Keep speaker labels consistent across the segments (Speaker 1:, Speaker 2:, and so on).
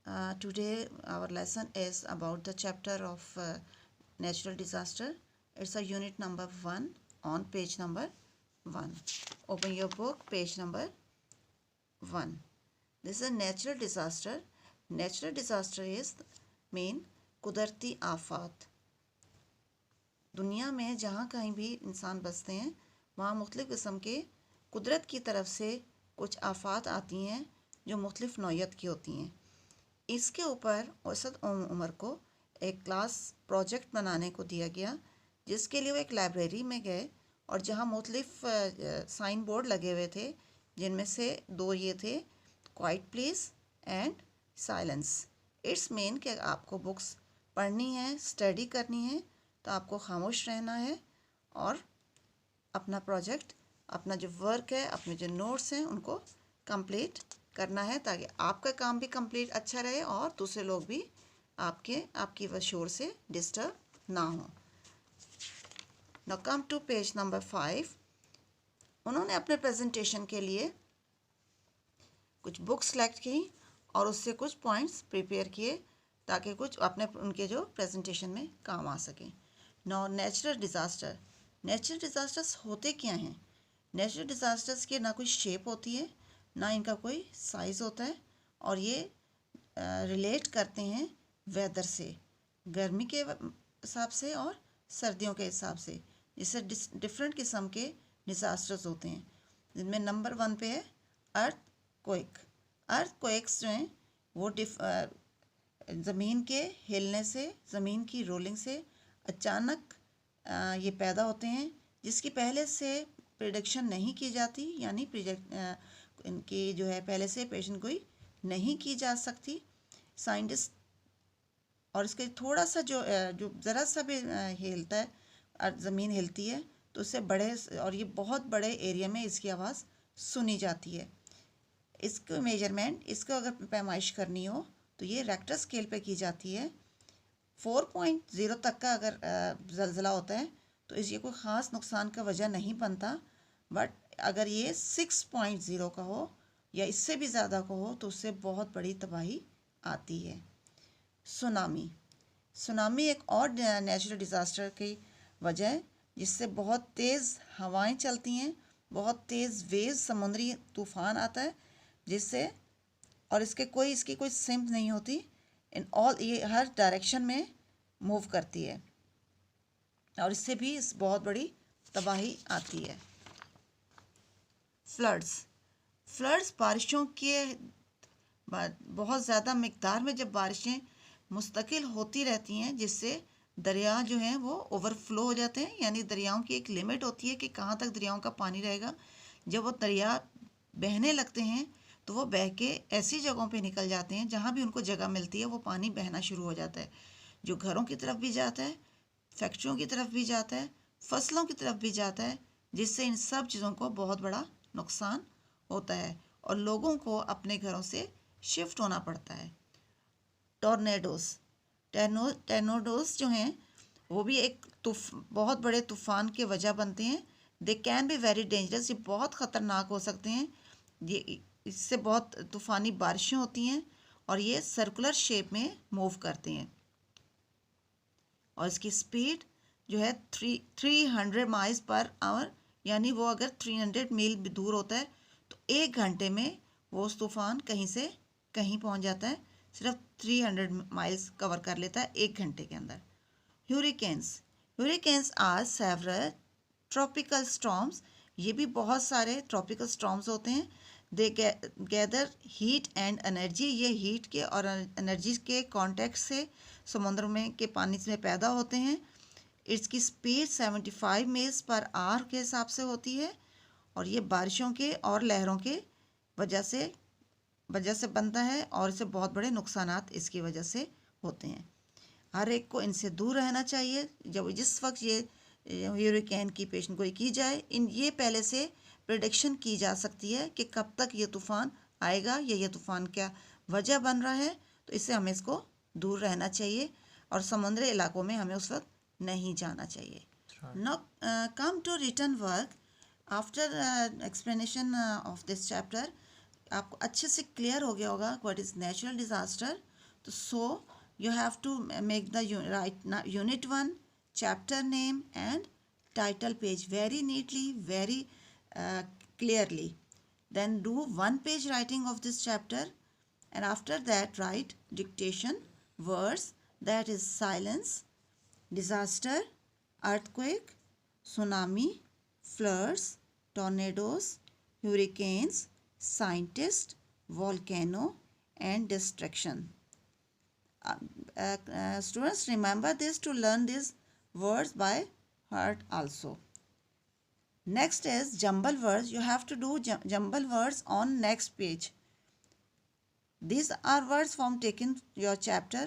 Speaker 1: Today our lesson is about the chapter of natural disaster. It's a unit number 1 on page number 1. Open your book, page number 1. This is a natural disaster. Natural disaster is mean कुदरती आफात. दुनिया में जहाँ कहीं भी इंसान बसते हैं वहाँ मुख्तलिफ़ किस्म के कुदरत की तरफ से कुछ आफात आती हैं जो मुख्तलिफ़ नौइयत की होती हैं. इसके ऊपर औसत उम्र को एक क्लास प्रोजेक्ट बनाने को दिया गया, जिसके लिए वो एक लाइब्रेरी में गए और जहाँ मुख्तलिफ़ साइन बोर्ड लगे हुए थे, जिनमें से 2 ये थे, quite please and silence. It's mean कि आपको बुक्स पढ़नी है, स्टडी करनी है तो आपको खामोश रहना है और अपना प्रोजेक्ट, अपना जो वर्क है, अपने जो नोट्स हैं उनको कंप्लीट करना है ताकि आपका काम भी कंप्लीट अच्छा रहे और दूसरे लोग भी आपकी वह शोर से डिस्टर्ब ना हो. Now come to page number 5. उन्होंने अपने प्रेजेंटेशन के लिए कुछ बुक्स सेलेक्ट की और उससे कुछ पॉइंट्स प्रिपेयर किए ताकि कुछ अपने उनके जो प्रेजेंटेशन में काम आ सकें. नाउ नेचुरल डिज़ास्टर्स होते क्या हैं? नेचुरल डिज़ास्टर्स की ना कोई शेप होती है, ना इनका कोई साइज़ होता है और ये रिलेट करते हैं वेदर से, गर्मी के हिसाब से और सर्दियों के हिसाब से. जिससे डिफरेंट किस्म के डिज़ास्टर्स होते हैं, जिनमें नंबर 1 पे है अर्थक्वेक्स जो हैं वो ज़मीन के हिलने से, ज़मीन की रोलिंग से अचानक ये पैदा होते हैं, जिसकी पहले से प्रिडिक्शन नहीं की जाती, यानी इनकी जो है पहले से पेशेंट कोई नहीं की जा सकती. साइंटिस्ट और इसके थोड़ा सा जो ज़रा सा भी हिलता है, ज़मीन हिलती है तो उससे बड़े और ये बहुत बड़े एरिया में इसकी आवाज़ सुनी जाती है. इसको मेजरमेंट, इसको अगर पैमाइश करनी हो तो ये रेक्टर स्केल पे की जाती है. 4.0 तक का अगर ज़लज़ला होता है तो इसके कोई ख़ास नुकसान का वजह नहीं बनता, बट अगर ये 6.0 का हो या इससे भी ज़्यादा का हो तो उससे बहुत बड़ी तबाही आती है. सुनामी एक और नेचुरल डिज़ास्टर की वजह है, जिससे बहुत तेज़ हवाएं चलती हैं, बहुत तेज़ वेव, समुद्री तूफ़ान आता है, जिससे और इसकी कोई सिम नहीं होती, इन ऑल ये हर डायरेक्शन में मूव करती है और इससे भी बहुत बड़ी तबाही आती है. फ्लड्स बारिशों के बाद बहुत ज़्यादा मिक़दार में जब बारिशें मुस्तकिल होती रहती हैं, जिससे दरिया जो हैं वो ओवरफ्लो हो जाते हैं, यानी दरियाओं की एक लिमिट होती है कि कहाँ तक दरियाओं का पानी रहेगा. जब वो दरिया बहने लगते हैं तो वो बह के ऐसी जगहों पे निकल जाते हैं जहाँ भी उनको जगह मिलती है वो पानी बहना शुरू हो जाता है, जो घरों की तरफ भी जाता है, फैक्ट्रियों की तरफ भी जाता है, फसलों की तरफ भी जाता है, जिससे इन सब चीज़ों को बहुत बड़ा नुकसान होता है और लोगों को अपने घरों से शिफ्ट होना पड़ता है. टॉर्नेडोज़ जो हैं वो भी एक बहुत बड़े तूफ़ान के वजह बनते हैं. They can be very dangerous, ये बहुत ख़तरनाक हो सकते हैं. ये इससे बहुत तूफ़ानी बारिशें होती हैं और ये सर्कुलर शेप में मूव करते हैं और इसकी स्पीड जो है 300 माइल्स पर आवर, यानी वो अगर 300 मील दूर होता है तो 1 घंटे में वो उस तूफ़ान कहीं से कहीं पहुंच जाता है, सिर्फ 300 माइल्स कवर कर लेता है 1 घंटे के अंदर. ह्यूरिकेन्स आर सेवरल ट्रॉपिकल स्टॉर्म्स, ये भी बहुत सारे ट्रॉपिकल स्टॉर्म्स होते हैं. They gather heat and energy, ये हीट के और एनर्जी के कांटेक्ट से समुद्र में के पानी में पैदा होते हैं. इसकी स्पीड 75 मील्स पर आवर के हिसाब से होती है और ये बारिशों के और लहरों के वजह से बनता है और इससे बहुत बड़े नुकसानात इसकी वजह से होते हैं. हर एक को इनसे दूर रहना चाहिए. जब जिस वक्त ये ह्यूरिकेन की पेशन गोई की जाए, ये पहले से प्रिडिक्शन की जा सकती है कि कब तक ये तूफ़ान आएगा या ये तूफ़ान क्या वजह बन रहा है, तो इससे हमें इसको दूर रहना चाहिए और समुद्री इलाकों में हमें उस वक्त नहीं जाना चाहिए. Now come to written work. After explanation of this chapter आपको अच्छे से क्लियर हो गया होगा what is natural disaster So you have to make the unit 1, chapter name and title page very neatly, very uh, clearly. Then do 1 page writing of this chapter, and after that write dictation words, that is silence, disaster, earthquake, tsunami, floods, tornadoes, hurricanes, scientist, volcano, and destruction. Students, remember this to learn these words by heart also. Next is jumble words. You have to do jumble words on next page. These are words from taken your chapter.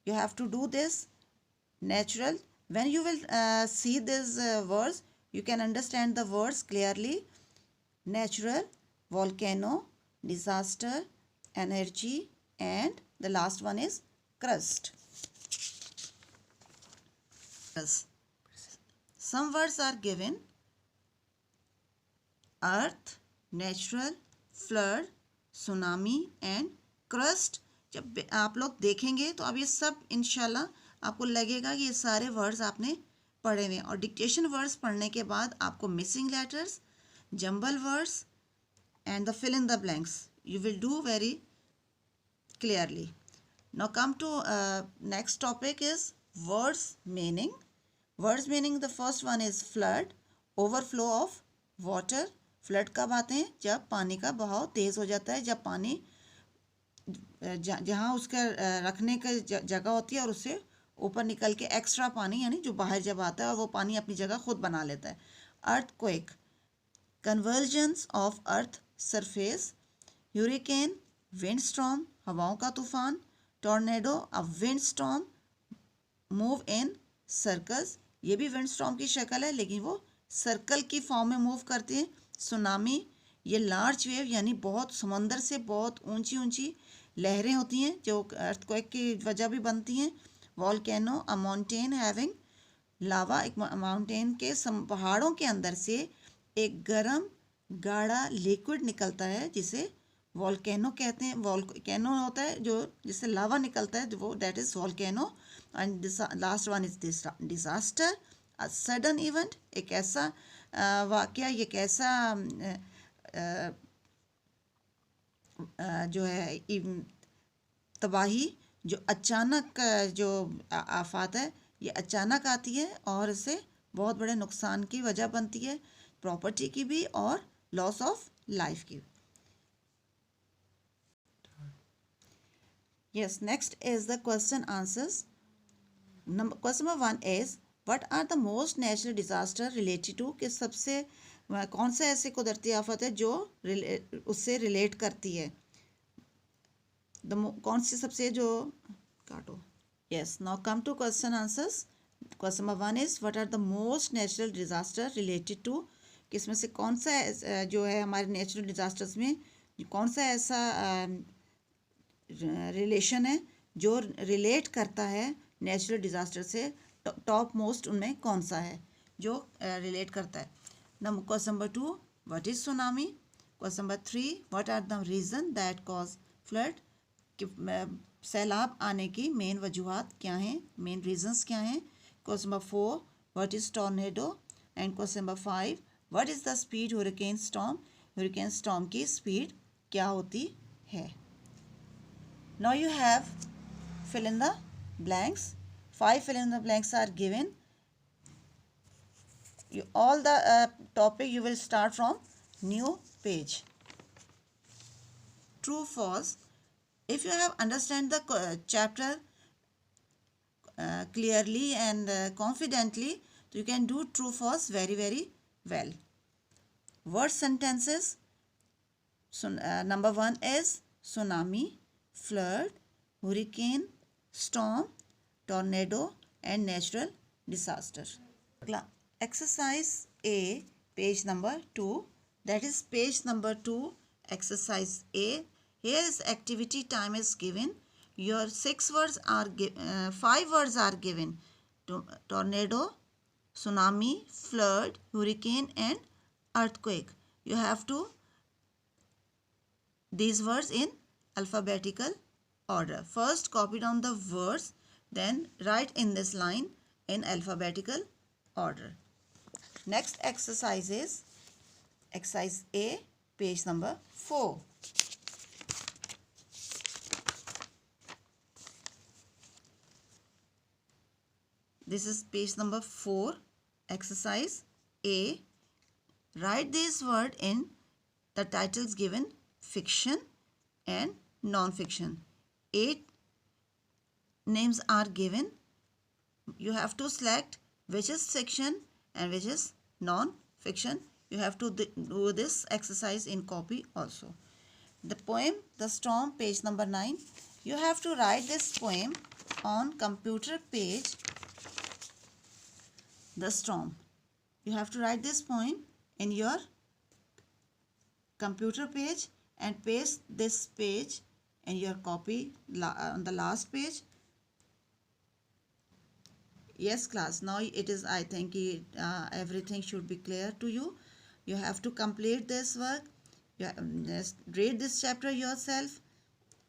Speaker 1: You have to do this natural. When you will see these words, you can understand the words clearly. Natural, volcano, disaster, energy, and the last one is crust. Some words are given: earth, natural, flood, tsunami and crust. जब आप लोग देखेंगे तो अब ये सब इंशाल्लाह आपको लगेगा कि ये सारे वर्ड्स आपने पढ़े हुए हैं. और डिक्टेशन वर्ड्स पढ़ने के बाद आपको missing letters, jumble words and the fill in the blanks you will do very clearly. Now come to next topic is words meaning. Words meaning, the first one is flood, overflow of water. Flood कब आते हैं? जब पानी का बहाव तेज़ हो जाता है, जब पानी जहाँ उसका रखने का जगह होती है और उससे ऊपर निकल के एक्स्ट्रा पानी यानी जो बाहर जब आता है और वो पानी अपनी जगह खुद बना लेता है. Earthquake, convergence of earth surface. ह्यूरिकेन, wind storm, हवाओं का तूफान. Tornado, a wind storm move in circles. ये भी विंड स्टॉर्म की शक्ल है लेकिन वो सर्कल की फॉर्म में मूव करती है. सुनामी, ये लार्ज वेव यानी बहुत समंदर से बहुत ऊंची ऊंची लहरें होती हैं जो अर्थक्वेक की वजह भी बनती हैं. वॉल्केनो, अ माउंटेन हैविंग लावा, एक माउंटेन के पहाड़ों के अंदर से एक गर्म गाढ़ा लिक्विड निकलता है जिसे वॉल्केनो कहते हैं. वॉल्केनो होता है जो जिससे लावा निकलता है, वो that is volcano. And last one is disaster, a sudden event, एक ऐसा वाकया, ये कैसा जो है तबाही जो अचानक जो आफत है ये अचानक आती है और इससे बहुत बड़े नुकसान की वजह बनती है, प्रॉपर्टी की भी और लॉस ऑफ लाइफ की. Yes, next is the question answers. Question number 1 is what are the most natural disaster related to, कि सबसे कौन सा ऐसी कुदरती आफत है जो उससे रिलेट करती है. कौन सी सबसे जो काटो. Yes, now come to question answers. Question number 1 is what are the most natural disaster related to, कि इसमें से कौन सा जो है हमारे नेचुरल डिजास्टर्स में कौन सा ऐसा रिलेशन है जो रिलेट करता है नेचुरल डिज़ास्टर से. टॉप मोस्ट उनमें कौन सा है जो रिलेट करता है. Question number 2, what is tsunami. Question number 3, what are the reason that cause flood, कि सैलाब आने की मेन वजूहात क्या हैं, मेन रीजंस क्या हैं. Question number 4, what is tornado. And question number 5, what is the speed hurricane storm, hurricane storm की speed क्या होती है. Now you have fill in the blanks. 5 fill in the blanks are given. All the topic you will start from new page. True, false. If you have understand the chapter clearly and confidently, you can do true, false very well. Word sentences. So, number 1 is tsunami, flood, hurricane, storm, tornado and natural disaster. Exercise A, page number 2. That is page number 2, exercise A. Here is activity time is given. Your 5 words are given: tornado, tsunami, flood, hurricane and earthquake. You have to these words in alphabetical order. First copy down the words, then write in this line in alphabetical order. Next exercise is exercise A, page number 4. This is page number 4, exercise A. Write this word in the titles given: fiction and non-fiction. 8 names are given. You have to select which is fiction and which is non-fiction. You have to do this exercise in copy also. The poem The Storm, page number 9. You have to write this poem on computer page The Storm. You have to write this poem in your computer page and paste this page in your copy on the last page. Yes class, now it is, I think everything should be clear to you. You have to complete this work. Just read this chapter yourself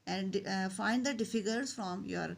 Speaker 1: and find the figures from your